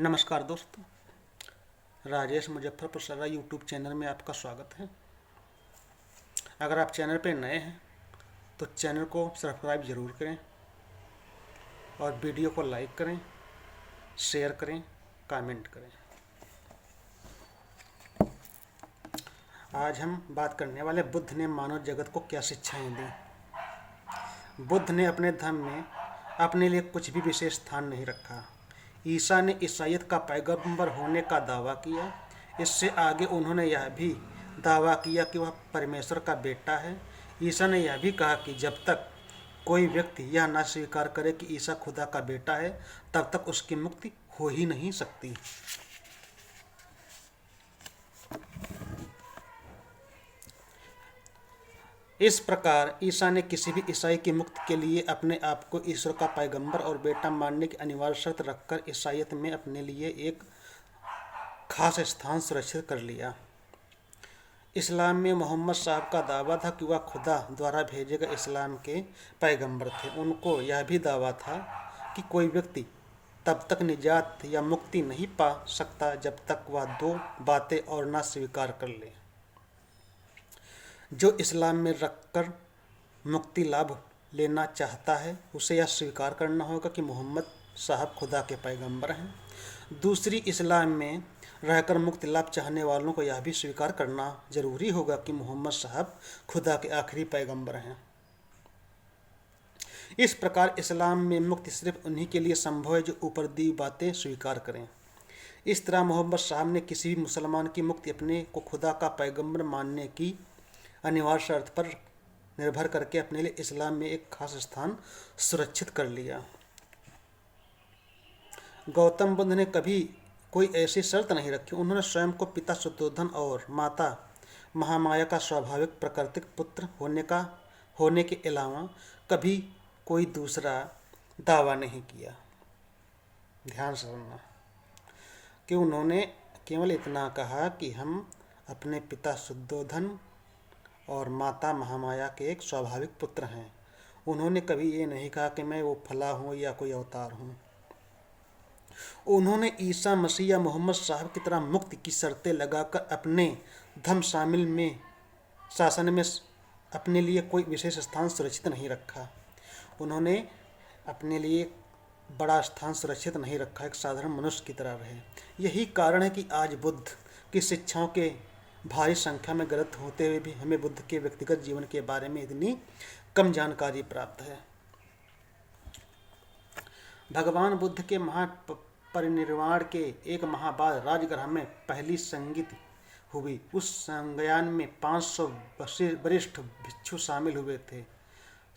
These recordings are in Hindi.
नमस्कार दोस्तों, राजेश मुजफ्फरपुर सर्रा यूट्यूब चैनल में आपका स्वागत है। अगर आप चैनल पर नए हैं तो चैनल को सब्सक्राइब ज़रूर करें और वीडियो को लाइक करें, शेयर करें, कमेंट करें। आज हम बात करने वाले बुद्ध ने मानव जगत को क्या शिक्षाएं दी। बुद्ध ने अपने धर्म में अपने लिए कुछ भी विशेष स्थान नहीं रखा। ईसा ने ईसाइयत का पैगंबर होने का दावा किया। इससे आगे उन्होंने यह भी दावा किया कि वह परमेश्वर का बेटा है। ईसा ने यह भी कहा कि जब तक कोई व्यक्ति यह न स्वीकार करे कि ईसा खुदा का बेटा है, तब तक उसकी मुक्ति हो ही नहीं सकती। इस प्रकार ईसा ने किसी भी ईसाई की मुक्ति के लिए अपने आप को ईश्वर का पैगंबर और बेटा मानने की अनिवार्य शर्त रखकर ईसाइयत में अपने लिए एक खास स्थान सुरक्षित कर लिया। इस्लाम में मोहम्मद साहब का दावा था कि वह खुदा द्वारा भेजे गए इस्लाम के पैगंबर थे। उनको यह भी दावा था कि कोई व्यक्ति तब तक निजात या मुक्ति नहीं पा सकता जब तक वह दो बातें और ना स्वीकार कर ले। जो इस्लाम में रखकर मुक्ति लाभ लेना चाहता है उसे यह स्वीकार करना होगा कि मोहम्मद साहब खुदा के पैगंबर हैं। दूसरी, इस्लाम में रहकर मुक्ति लाभ चाहने वालों को यह भी स्वीकार करना जरूरी होगा कि मोहम्मद साहब खुदा के आखिरी पैगंबर हैं। इस प्रकार इस्लाम में मुक्ति सिर्फ उन्हीं के लिए संभव है जो ऊपर दी बातें स्वीकार करें। इस तरह मोहम्मद साहब ने किसी भी मुसलमान की मुक्ति अपने को खुदा का पैगंबर मानने की अनिवार्य शर्त पर निर्भर करके अपने लिए इस्लाम में एक खास स्थान सुरक्षित कर लिया। गौतम बुद्ध ने कभी कोई ऐसी शर्त नहीं रखी। उन्होंने स्वयं को पिता शुद्धोधन और माता महामाया का स्वाभाविक प्राकृतिक पुत्र होने के अलावा कभी कोई दूसरा दावा नहीं किया। ध्यान से सुनना कि उन्होंने केवल इतना कहा कि हम अपने पिता शुद्धोधन और माता महामाया के एक स्वाभाविक पुत्र हैं। उन्होंने कभी ये नहीं कहा कि मैं वो फला हूँ या कोई अवतार हूँ। उन्होंने ईसा मसीह या मोहम्मद साहब की तरह मुक्ति की शर्तें लगाकर अपने धर्म शासन में अपने लिए कोई विशेष स्थान सुरक्षित नहीं रखा। उन्होंने अपने लिए बड़ा स्थान सुरक्षित नहीं रखा, एक साधारण मनुष्य की तरह रहे। यही कारण है कि आज बुद्ध की शिक्षाओं के भारी संख्या में गलत होते हुए भी हमें बुद्ध के व्यक्तिगत जीवन के बारे में इतनी कम जानकारी प्राप्त है। भगवान बुद्ध के महापरिनिर्वाण के एक माह बाद राजगृह में पहली संगीत हुई। उस संज्ञान में 500 वरिष्ठ भिक्षु शामिल हुए थे।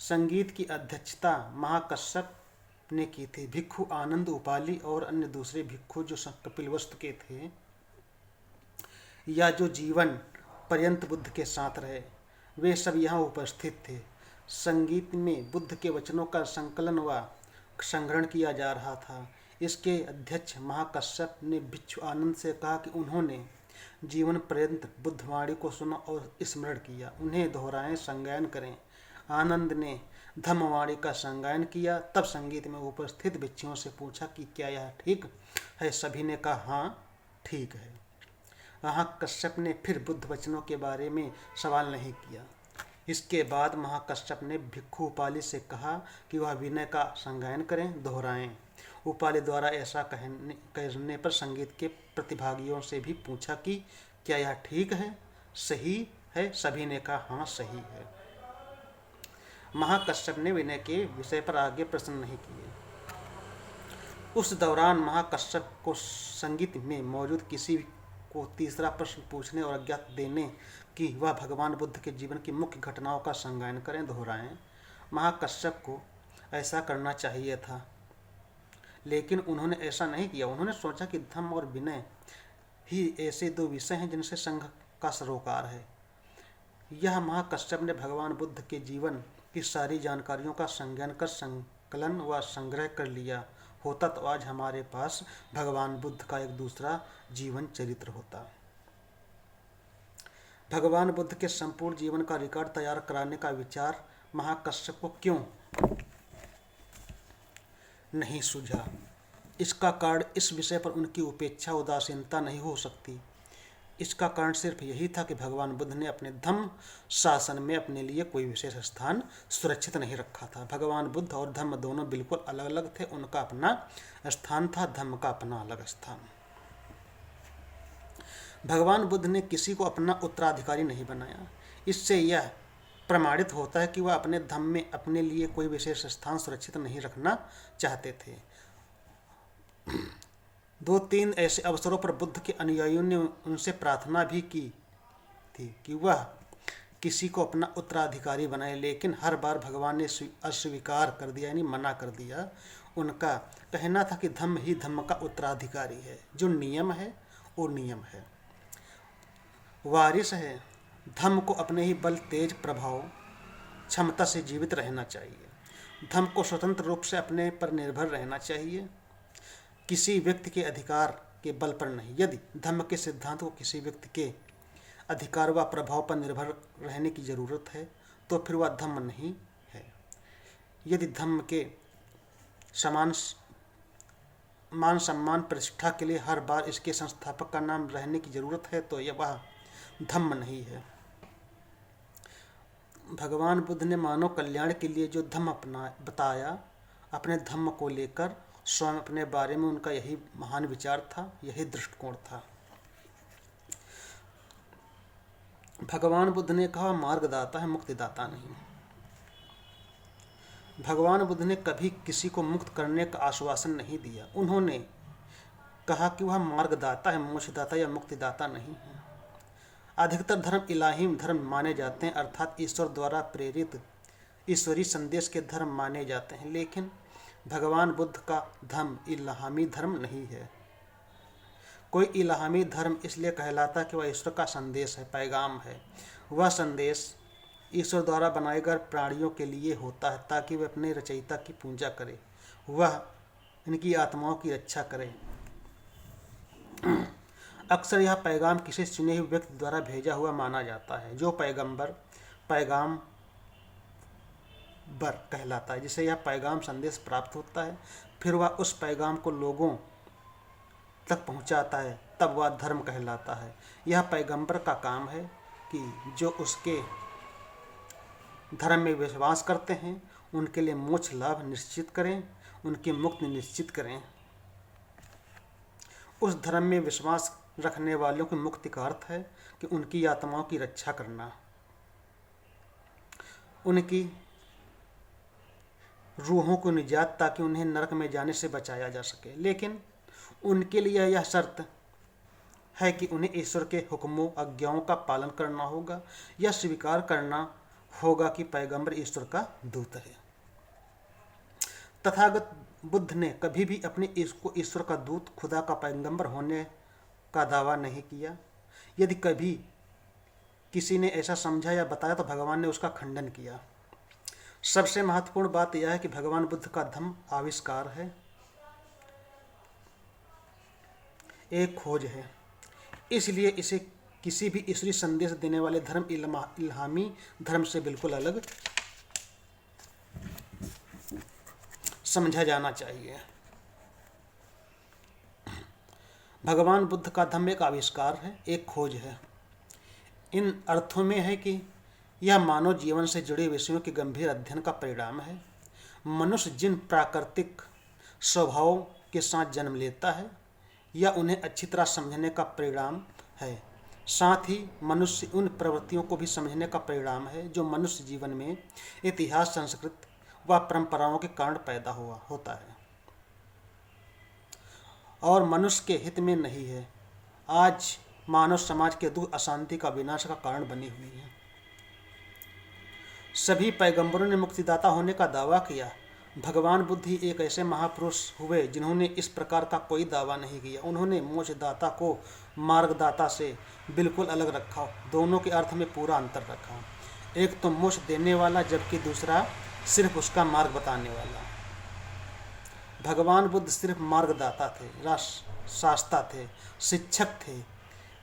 संगीत की अध्यक्षता महाकश्यप ने की थी। भिक्षु आनंद, उपाली और अन्य दूसरे भिक्षु जो कपिलवस्तु के थे या जो जीवन पर्यंत बुद्ध के साथ रहे, वे सब यहाँ उपस्थित थे। संगीत में बुद्ध के वचनों का संकलन व संग्रहण किया जा रहा था। इसके अध्यक्ष महाकश्यप ने भिक्षु आनंद से कहा कि उन्होंने जीवन पर्यंत बुद्धवाणी को सुना और स्मरण किया, उन्हें दोहराएं, संज्ञान करें। आनंद ने धम्मवाणी का संज्ञान किया। तब संगीत में उपस्थित भिक्षुओं से पूछा कि क्या यह ठीक है। सभी ने कहा हाँ, ठीक है। महाकश्यप ने फिर बुद्ध वचनों के बारे में सवाल नहीं किया। इसके बाद महाकश्यप ने भिक्षु उपाली से कहा कि वह विनय का संज्ञान करें, दोहराएं। उपाली द्वारा ऐसा कहने पर संगीत के प्रतिभागियों से भी पूछा कि क्या यह ठीक है, सही है। सभी ने कहा हाँ, सही है। महाकश्यप ने विनय के विषय पर आगे प्रश्न नहीं किए। उस दौरान महाकश्यप को संगीत में मौजूद किसी को तीसरा प्रश्न पूछने और आज्ञा देने कि वह भगवान बुद्ध के जीवन की मुख्य घटनाओं का संज्ञान करें, दोहराएं। महाकश्यप को ऐसा करना चाहिए था, लेकिन उन्होंने ऐसा नहीं किया। उन्होंने सोचा कि धम्म और विनय ही ऐसे दो विषय हैं जिनसे संघ का सरोकार है। यह महाकश्यप ने भगवान बुद्ध के जीवन की सारी जानकारियों का संज्ञान कर संकलन व संग्रह कर लिया होता तो आज हमारे पास भगवान बुद्ध का एक दूसरा जीवन चरित्र होता। भगवान बुद्ध के संपूर्ण जीवन का रिकॉर्ड तैयार कराने का विचार महाकश्यप को क्यों नहीं सूझा? इसका कारण इस विषय पर उनकी उपेक्षा उदासीनता नहीं हो सकती। इसका कारण सिर्फ यही था कि भगवान बुद्ध ने अपने धम्म शासन में अपने लिए कोई विशेष स्थान सुरक्षित नहीं रखा था। भगवान बुद्ध और धम्म दोनों बिल्कुल अलग अलग थे। उनका अपना स्थान था, धम्म का अपना अलग स्थान। भगवान बुद्ध ने किसी को अपना उत्तराधिकारी नहीं बनाया। इससे यह प्रमाणित होता है कि वह अपने धम्म में अपने लिए कोई विशेष स्थान सुरक्षित नहीं रखना चाहते थे। 2-3 ऐसे अवसरों पर बुद्ध के अनुयायियों ने उनसे प्रार्थना भी की थी कि वह किसी को अपना उत्तराधिकारी बनाए, लेकिन हर बार भगवान ने अस्वीकार कर दिया, यानी मना कर दिया। उनका कहना था कि धम्म ही धम्म का उत्तराधिकारी है, जो नियम है वो नियम है, वारिस है। धम्म को अपने ही बल, तेज, प्रभाव, क्षमता से जीवित रहना चाहिए। धम्म को स्वतंत्र रूप से अपने पर निर्भर रहना चाहिए, किसी व्यक्ति के अधिकार के बल पर नहीं। यदि धम्म के सिद्धांत को किसी व्यक्ति के अधिकार व प्रभाव पर निर्भर रहने की जरूरत है तो फिर वह धम्म नहीं है। यदि धम्म के मान सम्मान प्रतिष्ठा के लिए हर बार इसके संस्थापक का नाम रहने की जरूरत है तो यह वह धम्म नहीं है। भगवान बुद्ध ने मानव कल्याण के लिए जो धम्म बताया, अपने धम्म को लेकर स्वयं अपने बारे में उनका यही महान विचार था, यही दृष्टिकोण था। भगवान बुद्ध ने कहा मार्गदाता है, मुक्तिदाता नहीं। भगवान बुद्ध ने कभी किसी को मुक्त करने का आश्वासन नहीं दिया। उन्होंने कहा कि वह मार्गदाता है, मोक्षदाता या मुक्तिदाता नहीं है। अधिकतर धर्म इलाही धर्म माने जाते हैं, अर्थात ईश्वर द्वारा प्रेरित ईश्वरीय संदेश के धर्म माने जाते हैं, लेकिन भगवान बुद्ध का धर्म इलाहामी धर्म नहीं है। कोई इलाहामी धर्म इसलिए कहलाता है कि वह ईश्वर का संदेश है, पैगाम है। वह संदेश ईश्वर द्वारा बनाए गए प्राणियों के लिए होता है ताकि वे अपने रचयिता की पूजा करें, वह इनकी आत्माओं की रक्षा करें। अक्सर यह पैगाम किसी चुने हुए व्यक्ति द्वारा भेजा हुआ माना जाता है, जो पैगाम बर कहलाता है, जिसे यह पैगाम संदेश प्राप्त होता है। फिर वह उस पैगाम को लोगों तक पहुंचाता है, तब वह धर्म कहलाता है। यह पैगंबर का काम है कि जो उसके धर्म में विश्वास करते हैं उनके लिए मोक्ष लाभ निश्चित करें, उनकी मुक्ति निश्चित करें। उस धर्म में विश्वास रखने वालों की मुक्ति का अर्थ है कि उनकी आत्माओं की रक्षा करना, उनकी रूहों को निजात, ताकि उन्हें नरक में जाने से बचाया जा सके। लेकिन उनके लिए यह शर्त है कि उन्हें ईश्वर के हुक्मों आज्ञाओं का पालन करना होगा, यह स्वीकार करना होगा कि पैगंबर ईश्वर का दूत है। तथागत बुद्ध ने कभी भी अपने ईश्वर का दूत, खुदा का पैगंबर होने का दावा नहीं किया। यदि कभी किसी ने ऐसा समझा या बताया तो भगवान ने उसका खंडन किया। सबसे महत्वपूर्ण बात यह है कि भगवान बुद्ध का धम्म आविष्कार है, एक खोज है, इसलिए इसे किसी भी ईश्वरीय संदेश देने वाले धर्म इल्हामी धर्म से बिल्कुल अलग समझा जाना चाहिए। भगवान बुद्ध का धम्म एक आविष्कार है, एक खोज है। इन अर्थों में है कि यह मानव जीवन से जुड़े विषयों के गंभीर अध्ययन का परिणाम है। मनुष्य जिन प्राकृतिक स्वभावों के साथ जन्म लेता है या उन्हें अच्छी तरह समझने का परिणाम है, साथ ही मनुष्य उन प्रवृत्तियों को भी समझने का परिणाम है जो मनुष्य जीवन में इतिहास, संस्कृति व परंपराओं के कारण पैदा होता है और मनुष्य के हित में नहीं है। आज मानव समाज के दुख, अशांति का विनाश का कारण बनी हुई है। सभी पैगंबरों ने मुक्तिदाता होने का दावा किया। भगवान बुद्ध ही एक ऐसे महापुरुष हुए जिन्होंने इस प्रकार का कोई दावा नहीं किया। उन्होंने मोक्षदाता को मार्गदाता से बिल्कुल अलग रखा, दोनों के अर्थ में पूरा अंतर रखा। एक तो मोक्ष देने वाला, जबकि दूसरा सिर्फ उसका मार्ग बताने वाला। भगवान बुद्ध सिर्फ मार्गदाता थे, शास्ता थे, शिक्षक थे।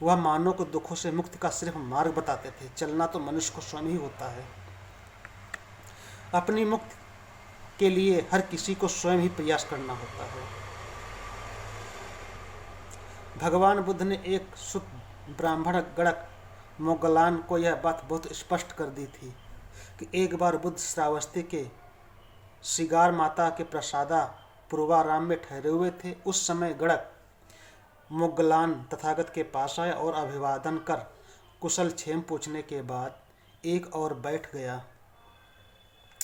वह मानव को दुखों से मुक्ति का सिर्फ मार्ग बताते थे। चलना तो मनुष्य को स्वयं ही होता है। अपनी मुक्ति के लिए हर किसी को स्वयं ही प्रयास करना होता है। भगवान बुद्ध ने एक सुत ब्राह्मण गणक मोगलान को यह बात बहुत स्पष्ट कर दी थी कि एक बार बुद्ध श्रावस्ती के शिगार माता के प्रसादा पूर्वाराम में ठहरे हुए थे। उस समय गणक मोगलान तथागत के पास आया और अभिवादन कर कुशल क्षेम पूछने के बाद एक और बैठ गया।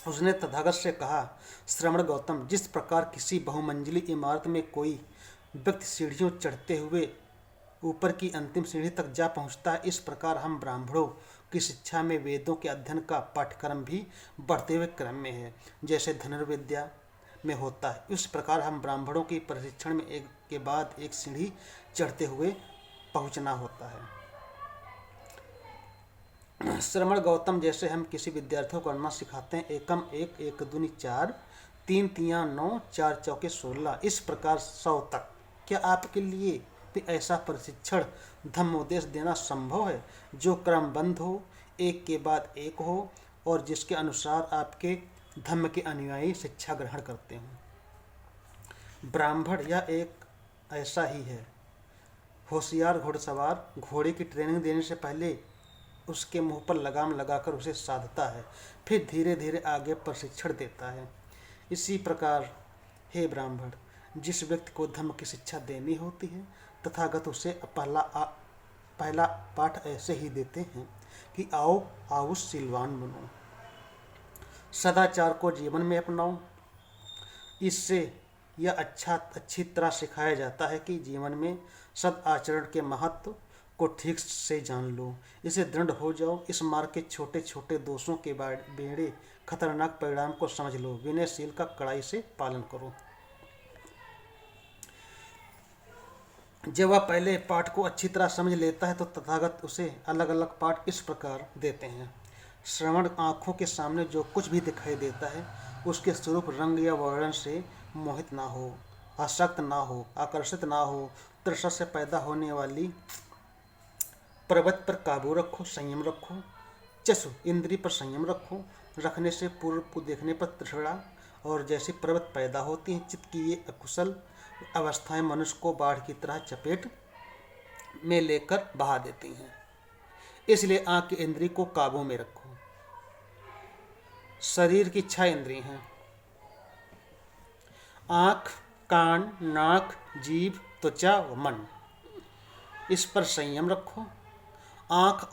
उसने तथागत से कहा, श्रवण गौतम, जिस प्रकार किसी बहुमंजिली इमारत में कोई व्यक्ति सीढ़ियों चढ़ते हुए ऊपर की अंतिम सीढ़ी तक जा पहुंचता है, इस प्रकार हम ब्राह्मणों की शिक्षा में वेदों के अध्ययन का पाठ्यक्रम भी बढ़ते हुए क्रम में है। जैसे धनुर्विद्या में होता है, इस प्रकार हम ब्राह्मणों की प्रशिक्षण में एक के बाद एक सीढ़ी चढ़ते हुए पहुंचना होता है। श्रवण गौतम, जैसे हम किसी विद्यार्थियों को गणना सिखाते हैं, एकम एक, एक दूनी चार, तीन तियां 9, चार चौके 16, इस प्रकार 100 तक। क्या आपके लिए भी ऐसा प्रशिक्षण धम्मोपदेश देना संभव है जो क्रमबद्ध हो, एक के बाद एक हो और जिसके अनुसार आपके धम्म के अनुयायी शिक्षा ग्रहण करते हों? ब्राह्मण यह एक ऐसा ही है। होशियार घुड़सवार घोड़े की ट्रेनिंग देने से पहले उसके मुंह पर लगाम लगाकर उसे साधता है, फिर धीरे धीरे आगे प्रशिक्षण देता है। इसी प्रकार हे ब्राह्मण, जिस व्यक्ति को धर्म की शिक्षा देनी होती है, तथागत उसे पहला पाठ ऐसे ही देते हैं कि आओ आओ सिलवान बनो, सदाचार को जीवन में अपनाओ। इससे यह अच्छी तरह सिखाया जाता है कि जीवन में सद आचरण के महत्व को ठीक से जान लो, इसे दृढ़ हो जाओ। इस मार्ग के छोटे छोटे दोषों के बेड़े खतरनाक परिणाम को समझ लो, विनयशील का कड़ाई से पालन करो। जब वह पहले पाठ को अच्छी तरह समझ लेता है तो तथागत उसे अलग अलग पाठ इस प्रकार देते हैं। श्रवण आँखों के सामने जो कुछ भी दिखाई देता है उसके स्वरूप, रंग या वर्ण से मोहित ना हो, आसक्त ना हो, आकर्षित ना हो। तृषा से पैदा होने वाली पर्वत पर काबू रखो, संयम रखो। चक्षु इंद्रिय पर संयम रखो, रखने से पूर्व को देखने पर तृष्णा और जैसी पर्वत पैदा होती हैं। चित्त की ये अकुशल अवस्थाएं मनुष्य को बाढ़ की तरह चपेट में लेकर बहा देती हैं। इसलिए आँख की इंद्रिय को काबू में रखो। शरीर की 6 इंद्रिय हैं, आँख, कान, नाक, जीभ, त्वचा व मन। इस पर संयम रखो। आँख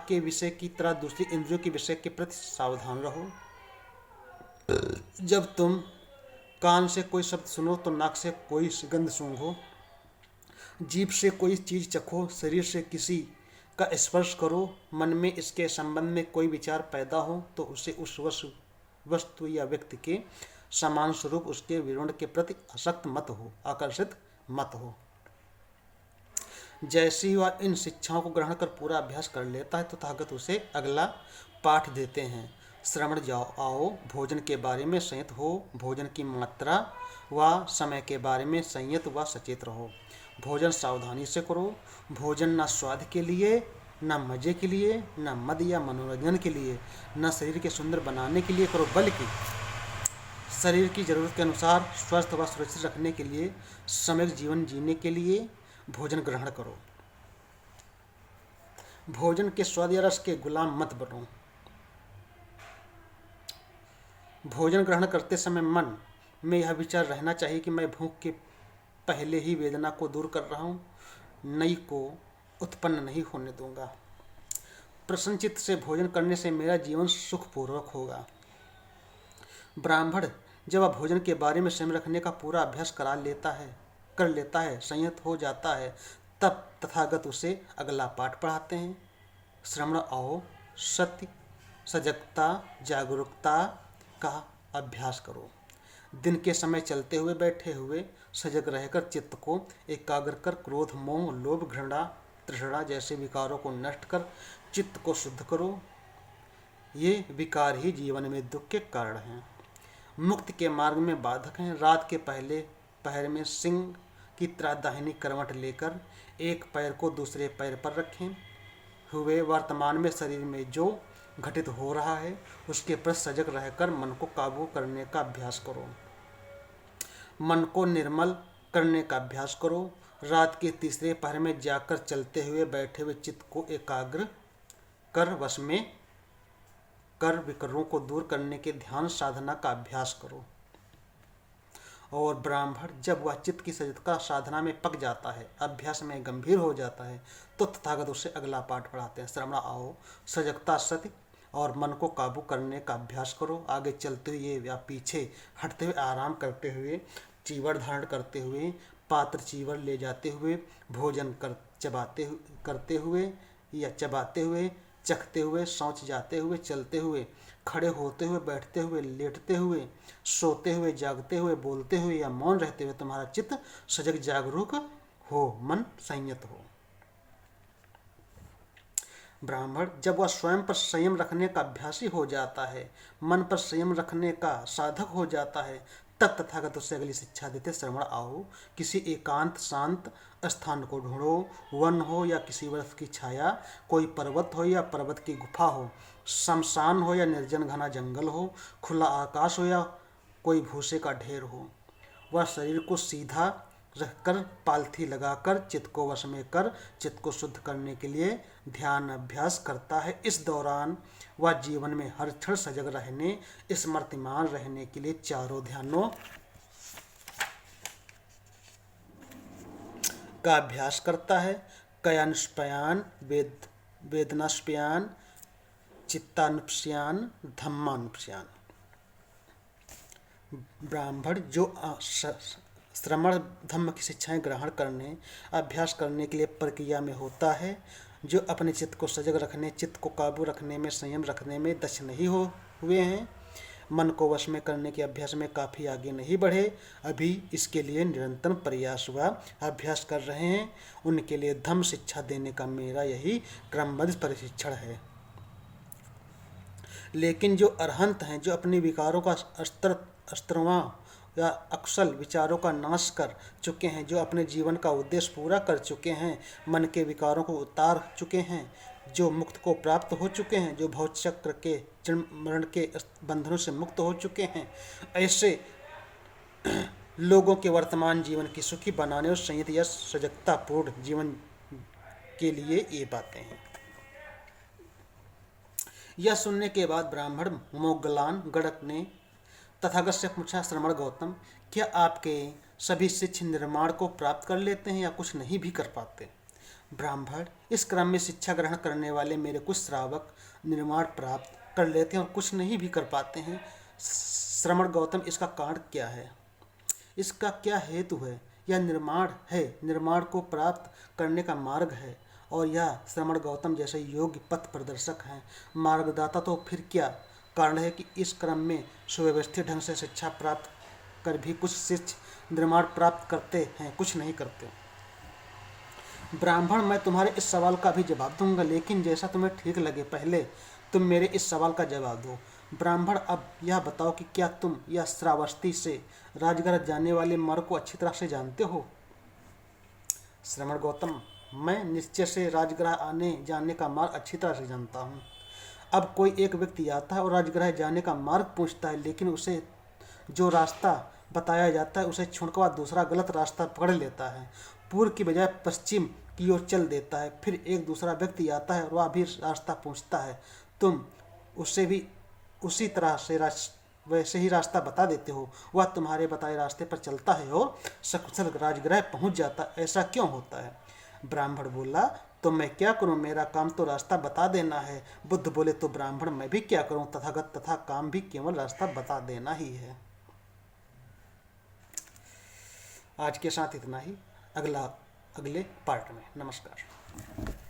के विषय की तरह दूसरी इंद्रियों के विषय के प्रति सावधान रहो। जब तुम कान से कोई शब्द सुनो तो नाक से कोई सुगंध सूंघो, जीभ से कोई चीज चखो, शरीर से किसी का स्पर्श करो। मन में इसके संबंध में कोई विचार पैदा हो तो उसे उस वस्तु या व्यक्ति के समान स्वरूप उसके विवरण के प्रति आसक्त मत हो, आकर्षित मत हो। जैसे ही वह इन शिक्षाओं को ग्रहण कर पूरा अभ्यास कर लेता है तो तथागत उसे अगला पाठ देते हैं। श्रवण जाओ आओ, भोजन के बारे में संयत हो, भोजन की मात्रा व समय के बारे में संयत व सचेत रहो। भोजन सावधानी से करो। भोजन न स्वाद के लिए, न मजे के लिए, न मद या मनोरंजन के लिए, न शरीर के सुंदर बनाने के लिए करो, बल्कि शरीर की जरूरत के अनुसार स्वस्थ व सुरक्षित रखने के लिए, सम्यक जीवन जीने के लिए भोजन ग्रहण करो। भोजन के स्वाद या रस के गुलाम मत बनो। भोजन ग्रहण करते समय मन में यह विचार रहना चाहिए कि मैं भूख के पहले ही वेदना को दूर कर रहा हूँ, नई को उत्पन्न नहीं होने दूंगा। प्रसन्नचित्त से भोजन करने से मेरा जीवन सुखपूर्वक होगा। ब्राह्मण जब वह भोजन के बारे में संयम रखने का पूरा अभ्यास कर लेता है, संयत हो जाता है, तब तथागत उसे अगला पाठ पढ़ाते हैं। श्रवण आओ, सत्य, सजगता, जागरूकता का अभ्यास करो। दिन के समय चलते हुए, बैठे हुए सजग रहकर चित्त को एकाग्र कर क्रोध, मोह, लोभ, घृणा, तृष्णा जैसे विकारों को नष्ट कर चित्त को शुद्ध करो। ये विकार ही जीवन में दुख के कारण हैं, मुक्ति के मार्ग में बाधक हैं। रात के पहले पहर में सिंह की तरह दाहिनी करवट लेकर एक पैर को दूसरे पैर पर रखें हुए वर्तमान में शरीर में जो घटित हो रहा है उसके प्रति सजग रहकर मन को काबू करने का अभ्यास करो। मन को निर्मल करने का अभ्यास करो। रात के तीसरे पहर में जाकर चलते हुए बैठे हुए चित्त को एकाग्र कर वश में कर विकारों को दूर करने के ध्यान साधना का अभ्यास करो। और ब्राह्मण जब वह चित्त की सजगता साधना में पक जाता है, अभ्यास में गंभीर हो जाता है, तो तथागत उसे अगला पाठ पढ़ाते हैं। श्रवण आओ, सजगता सत्य और मन को काबू करने का अभ्यास करो। आगे चलते हुए या पीछे हटते हुए, आराम करते हुए, चीवड़ धारण करते हुए, पात्र चीवड़ ले जाते हुए, भोजन करते हुए या चबाते हुए, चखते हुए, शौच जाते हुए, चलते हुए, खड़े होते हुए, बैठते हुए, लेटते हुए, सोते हुए, जागते हुए, बोलते हुए या मौन रहते हुए तुम्हारा चित्त सजग जागरूक हो, मन संयत हो। ब्राह्मण जब वह स्वयं पर संयम रखने का अभ्यासी हो जाता है, मन पर संयम रखने का साधक हो जाता है, तब तथागत उससे अगली शिक्षा देते। श्रवण आओ, किसी एकांत शांत स्थान को ढूंढो। वन हो या किसी वृक्ष की छाया, कोई पर्वत हो या पर्वत की गुफा हो, शमशान हो या निर्जन घना जंगल हो, खुला आकाश हो या कोई भूसे का ढेर हो। वह शरीर को सीधा रखकर पालथी लगाकर चित्त को वश में कर चित्त को शुद्ध करने के लिए ध्यान अभ्यास करता है। इस दौरान वह जीवन में हर क्षण सजग रहने, स्मृतिमान रहने के लिए चारों ध्यानों का अभ्यास करता है। कयानुष्पयान, वेदनाष्पयान, चित्तानुपस्यान, धम्मानुपस्यान। ब्राह्मण जो श्रवण धम्म की शिक्षाएं ग्रहण करने, अभ्यास करने के लिए प्रक्रिया में होता है, जो अपने चित्त को सजग रखने, चित्त को काबू रखने में, संयम रखने में दक्ष नहीं हुए हैं, मन को वश में करने के अभ्यास में काफ़ी आगे नहीं बढ़े, अभी इसके लिए निरंतर प्रयास व अभ्यास कर रहे हैं, उनके लिए धम्म शिक्षा देने का मेरा यही क्रमबद्ध प्रशिक्षण है। लेकिन जो अरहंत हैं, जो अपने विकारों का अस्त्रवां या अकुशल विचारों का नाश कर चुके हैं, जो अपने जीवन का उद्देश्य पूरा कर चुके हैं, मन के विकारों को उतार चुके हैं, जो मुक्त को प्राप्त हो चुके हैं, जो भवचक्र के जन्म मरण के बंधनों से मुक्त हो चुके हैं, ऐसे लोगों के वर्तमान जीवन की सुखी बनाने और संयत या सजगतापूर्ण जीवन के लिए ये बातें हैं। यह सुनने के बाद ब्राह्मण मोगलान गणक ने तथागत से पूछा, श्रवण गौतम, क्या आपके सभी शिष्य निर्माण को प्राप्त कर लेते हैं या कुछ नहीं भी कर पाते? ब्राह्मण, इस क्रम में शिक्षा ग्रहण करने वाले मेरे कुछ श्रावक निर्माण प्राप्त कर लेते हैं और कुछ नहीं भी कर पाते हैं। श्रवण गौतम, इसका कारण क्या है? इसका क्या हेतु है? यह निर्माण है, निर्माण को प्राप्त करने का मार्ग है, और यह श्रवण गौतम जैसे योग्य पथ प्रदर्शक हैं, मार्गदाता। तो फिर क्या कारण है कि इस क्रम में सुव्यवस्थित ढंग से शिक्षा प्राप्त कर भी कुछ शिष्य निर्माण प्राप्त करते हैं, कुछ नहीं करते? ब्राह्मण, मैं तुम्हारे इस सवाल का भी जवाब दूंगा, लेकिन जैसा तुम्हें ठीक लगे, पहले तुम मेरे इस सवाल का जवाब दो। ब्राह्मण, अब यह बताओ कि क्या तुम यह श्रावस्ती से राजगृह जाने वाले मार्ग को अच्छी तरह से जानते हो? श्रवण गौतम, मैं निश्चय से राजगृह आने जाने का मार्ग अच्छी तरह से जानता हूँ। अब कोई एक व्यक्ति आता है और राजगृह जाने का मार्ग पूछता है, लेकिन उसे जो रास्ता बताया जाता है उसे छोड़कर दूसरा गलत रास्ता पकड़ लेता है, पूर्व की बजाय पश्चिम की ओर चल देता है। फिर एक दूसरा व्यक्ति आता है और वह भी रास्ता पूछता है, तुम उससे भी उसी तरह से वैसे ही रास्ता बता देते हो, वह तुम्हारे बताए रास्ते पर चलता है और सकुशल राजगृह पहुंच जाता है। ऐसा क्यों होता है? ब्राह्मण बोला, तो मैं क्या करूं, मेरा काम तो रास्ता बता देना है। बुद्ध बोले, तो ब्राह्मण मैं भी क्या करूं, तथागत तथा काम भी केवल रास्ता बता देना ही है। आज के साथ इतना ही, अगले पार्ट में। नमस्कार।